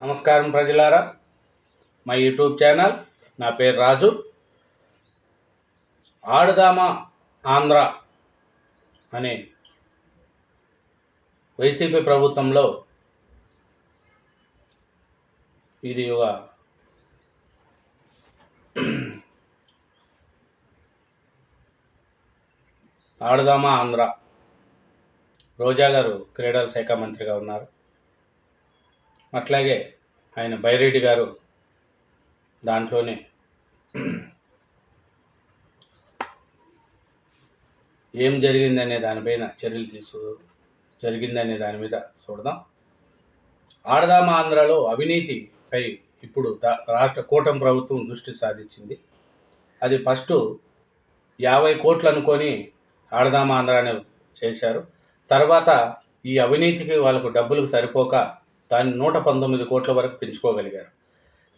నమస్కారం ప్రజలారా, మా యూట్యూబ్ ఛానల్. నా పేరు రాజు. ఆడుదామా ఆంధ్ర అనే వైసీపీ ప్రభుత్వంలో ఇది ఒక ఆడుదామా ఆంధ్ర. రోజా గారు క్రీడల శాఖ మంత్రిగా ఉన్నారు. అట్లాగే ఆయన బైరెడ్డి గారు దాంట్లోనే ఏం జరిగిందనే దానిపైన చర్యలు జరిగిందనే దాని మీద చూడదాం. ఆడదామా ఆంధ్రలో అవినీతిపై ఇప్పుడు రాష్ట్ర కూటమి ప్రభుత్వం దృష్టి సాధించింది. అది ఫస్ట్ 50 కోట్లు అనుకొని ఆడదామా ఆంధ్ర అని చేశారు. తర్వాత ఈ అవినీతికి వాళ్ళకు డబ్బులకు సరిపోక దాన్ని 119 కోట్ల వరకు పెంచుకోగలిగారు.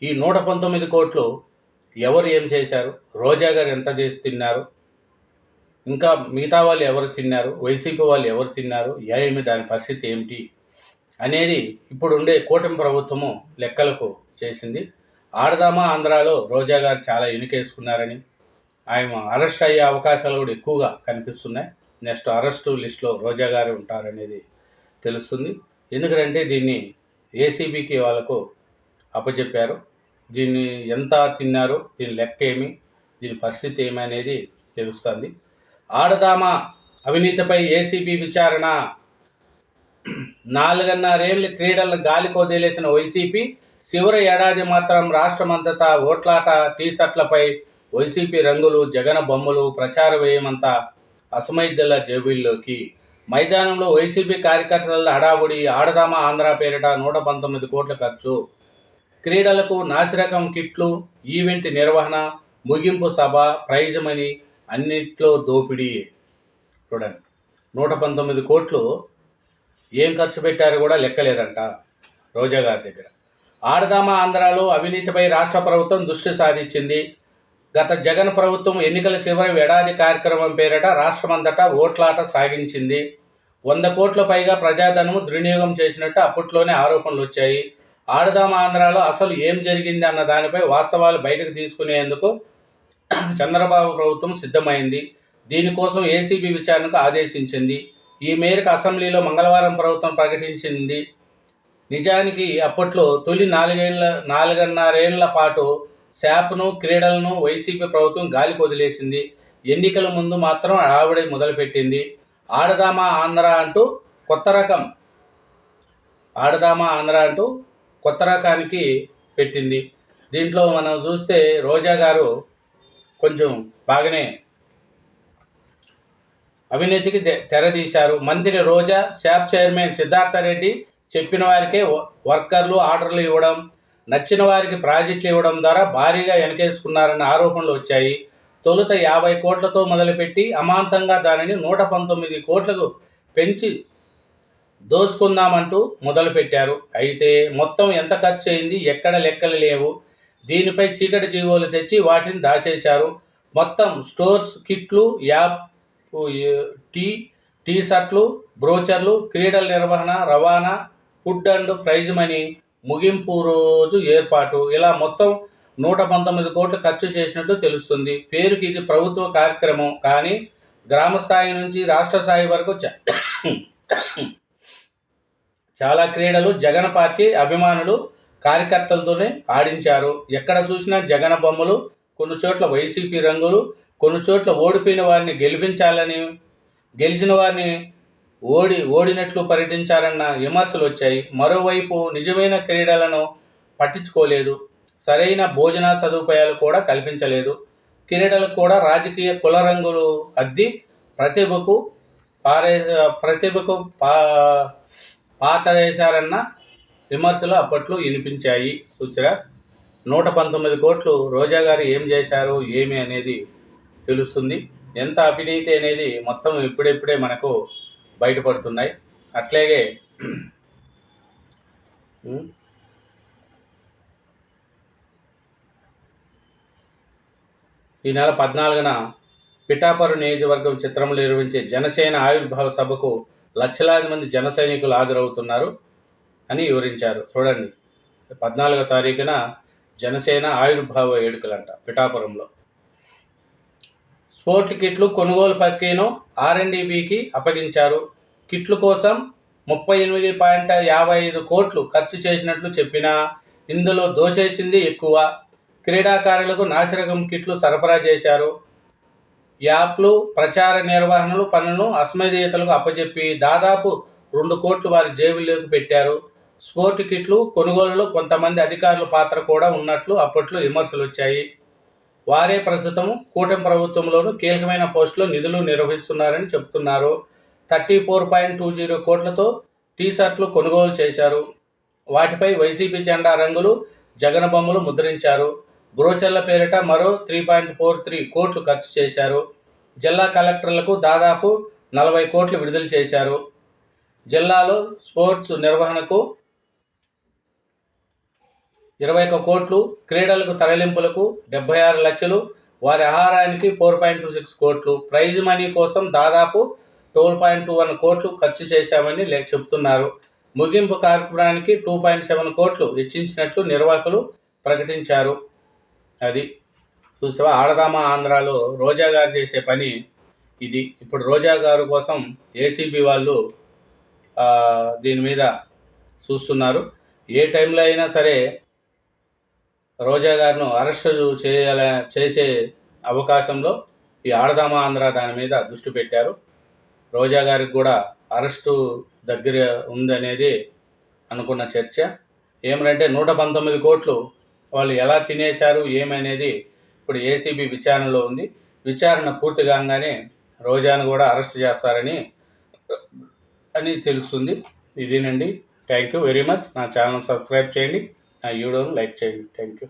ఈ 119 కోట్లు ఎవరు ఏం చేశారు, రోజా గారు ఎంత చేసి తిన్నారు, ఇంకా మిగతా వాళ్ళు ఎవరు తిన్నారు, వైసీపీ వాళ్ళు ఎవరు తిన్నారు, దాని పరిస్థితి ఏమిటి అనేది ఇప్పుడు ఉండే కూటమి ప్రభుత్వము లెక్కలకు చేసింది. ఆడదామా ఆంధ్రాలో రోజా గారు చాలా ఎన్నికేసుకున్నారని, ఆయన అరెస్ట్ అయ్యే అవకాశాలు కూడా ఎక్కువగా కనిపిస్తున్నాయి. నెక్స్ట్ అరెస్టు లిస్టులో రోజా గారు ఉంటారనేది తెలుస్తుంది. ఎందుకంటే దీన్ని ఏసీబీకి వాళ్ళకు అప్పచెప్పారు. దీన్ని ఎంత తిన్నారు, దీని లెక్క ఏమి, దీని పరిస్థితి ఏమి అనేది తెలుస్తుంది. ఆడదామా అవినీతిపై ఏసీబీ విచారణ. 4.5 ఏళ్ల క్రీడలను గాలికి వదిలేసిన వైసీపీ చివరి ఏడాది మాత్రం రాష్ట్రమంతటా ఓట్లాట, టీషర్ట్లపై వైసీపీ రంగులు, జగన్ బొమ్మలు, ప్రచార వ్యయమంతా అసమైద్యుల జేబుల్లోకి. మైదానంలో వైసీపీ కార్యకర్తల హడావుడి. ఆడదామా ఆంధ్ర పేరిట 119 కోట్ల ఖర్చు. క్రీడలకు నాసిరకం కిట్లు, ఈవెంట్ నిర్వహణ, ముగింపు సభ, ప్రైజ్ మనీ అన్నిట్లో దోపిడీ. చూడండి, 119 కోట్లు ఏం ఖర్చు పెట్టారో కూడా లెక్కలేదంట రోజా గారి దగ్గర. ఆడదామా ఆంధ్రాలో అవినీతిపై రాష్ట్ర ప్రభుత్వం దృష్టి సాధించింది. గత జగన్ ప్రభుత్వం ఎన్నికల చివరి ఏడాది కార్యక్రమం పేరిట రాష్ట్రమంతటా ఓట్లాట సాగించింది. 100 కోట్ల పైగా ప్రజాధనము దుర్వినియోగం చేసినట్టు అప్పట్లోనే ఆరోపణలు వచ్చాయి. ఆడదామా ఆంధ్రాలో అసలు ఏం జరిగింది అన్న దానిపై వాస్తవాలు బయటకు తీసుకునేందుకు చంద్రబాబు ప్రభుత్వం సిద్ధమైంది. దీనికోసం ఏసీబీ విచారణకు ఆదేశించింది. ఈ మేరకు అసెంబ్లీలో మంగళవారం ప్రభుత్వం ప్రకటించింది. నిజానికి అప్పట్లో తొలి 4.5 ఏళ్ల పాటు శాప్ను, క్రీడలను వైసీపీ ప్రభుత్వం గాలికి వదిలేసింది. ఎన్నికల ముందు మాత్రం ఆవిడ మొదలుపెట్టింది. ఆడదామా ఆంధ్ర అంటూ కొత్త రకానికి పెట్టింది. దీంట్లో మనం చూస్తే రోజా గారు కొంచెం బాగానే అవినీతికి తెరదీశారు. మంత్రి రోజా, శాప్ చైర్మన్ సిద్ధార్థరెడ్డి చెప్పిన వారికే వర్కర్లు ఆర్డర్లు ఇవ్వడం, నచ్చిన వారికి ప్రాజెక్టులు ఇవ్వడం ద్వారా భారీగా వెనకేసుకున్నారన్న ఆరోపణలు వచ్చాయి. తొలుత 50 కోట్లతో మొదలుపెట్టి అమాంతంగా దానిని 119 కోట్లకు పెంచి దోసుకుందామంటూ మొదలుపెట్టారు. అయితే మొత్తం ఎంత ఖర్చు అయింది, ఎక్కడ లెక్కలు లేవు. దీనిపై చీకటి జీవోలు తెచ్చి వాటిని దాచేశారు. మొత్తం స్టోర్స్, కిట్లు, యాప్, టీ-షర్ట్లు, బ్రోచర్లు, క్రీడల నిర్వహణ, రవాణా, ఫుడ్ అండ్ ప్రైజ్ మనీ, ముగింపు రోజు ఏర్పాటు, ఇలా మొత్తం 119 కోట్లు ఖర్చు చేసినట్లు తెలుస్తుంది. పేరుకి ఇది ప్రభుత్వ కార్యక్రమం, కానీ గ్రామ స్థాయి నుంచి రాష్ట్ర స్థాయి వరకు చాలా క్రీడలు జగన్ పార్టీ అభిమానులు, కార్యకర్తలతోనే ఆడించారు. ఎక్కడ చూసినా జగన్ బొమ్మలు, కొన్ని చోట్ల వైసీపీ రంగులు, కొన్ని చోట్ల ఓడిపోయిన వారిని గెలిపించాలని, గెలిచిన వారిని ఓడినట్లు పర్యటించారన్న విమర్శలు వచ్చాయి. మరోవైపు నిజమైన క్రీడలను పట్టించుకోలేదు, సరైన భోజన సదుపాయాలు కూడా కల్పించలేదు. క్రీడలకు కూడా రాజకీయ కుల రంగులు అద్ది ప్రతిభకు పాతరేశారన్న విమర్శలు అప్పట్లో వినిపించాయి. చూచరా, 119 కోట్లు రోజా గారు ఏం చేశారు ఏమి అనేది తెలుస్తుంది. ఎంత అవినీతి అనేది మొత్తం ఇప్పుడే మనకు బయటపడుతున్నాయి. అట్లాగే ఈ నెల 14న పిఠాపురం నియోజకవర్గం చిత్రంలో నిర్వహించే జనసేన ఆవిర్భావ సభకు లక్షలాది మంది జన సైనికులు హాజరవుతున్నారు అని వివరించారు. చూడండి, 14వ తారీఖున జనసేన ఆవిర్భావ వేడుకలంట పిఠాపురంలో. స్పోర్ట్ కిట్లు కొనుగోలు ప్రక్రియను R&Bకి అప్పగించారు. కిట్ల కోసం 38.55 కోట్లు ఖర్చు చేసినట్లు చెప్పినా ఇందులో దోచేసింది ఎక్కువ. క్రీడాకారులకు నాసిరకం కిట్లు సరఫరా చేశారు. యాప్లు, ప్రచార నిర్వహణలు పనులను అసమర్థతలకు అప్పచెప్పి దాదాపు 2 కోట్లు వారి జేబుల్లోకి పెట్టారు. స్పోర్ట్ కిట్లు కొనుగోలులో కొంతమంది అధికారుల పాత్ర కూడా ఉన్నట్లు అప్పట్లో విమర్శలు వచ్చాయి. వారే ప్రస్తుతం కూటమి ప్రభుత్వంలోనూ కీలకమైన పోస్టులో నిధులు నిర్వహిస్తున్నారని చెబుతున్నారు. 34.20 కోట్లతో టీ-షర్ట్లు కొనుగోలు చేశారు. వాటిపై వైసీపీ జెండా రంగులు, జగన్ బొమ్మలు ముద్రించారు. బ్రోచర్ల పేరిట మరో 3.43 కోట్లు ఖర్చు చేశారు. జిల్లా కలెక్టర్లకు దాదాపు 40 కోట్లు విడుదల చేశారు. జిల్లాలో స్పోర్ట్స్ నిర్వహణకు 21 కోట్లు, క్రీడలకు తరలింపులకు 76 లక్షలు, వారి ఆహారానికి 4.26 కోట్లు, ప్రైజ్ మనీ కోసం దాదాపు 12.21 కోట్లు ఖర్చు చేశామని చెబుతున్నారు. ముగింపు కార్యక్రమానికి 2.7 కోట్లు వెచ్చించినట్లు నిర్వాహకులు ప్రకటించారు. అది చూసావా, ఆడదామా ఆంధ్రాలో రోజా గారు చేసే పని ఇది. ఇప్పుడు రోజా గారు కోసం ఏసీబీ వాళ్ళు దీని మీద చూస్తున్నారు. ఏ టైంలో అయినా సరే రోజా గారిను అరెస్ట్ చేసే అవకాశంలో ఈ ఆడదామా ఆంధ్ర దాని మీద దృష్టి పెట్టారు. రోజా గారికి కూడా అరెస్టు దగ్గర ఉందనేది అనుకున్న చర్చ. ఏమంటే 119 కోట్లు వాళ్ళు ఎలా తినేశారు ఏమనేది ఇప్పుడు ఏసీబీ విచారణలో ఉంది. విచారణ పూర్తి కాగానే రోజాను కూడా అరెస్ట్ చేస్తారని తెలుస్తుంది. ఇదేనండి. Thank you very much. నా ఛానల్ సబ్స్క్రైబ్ చేయండి, నా వీడియోను లైక్ చేయండి. Thank you.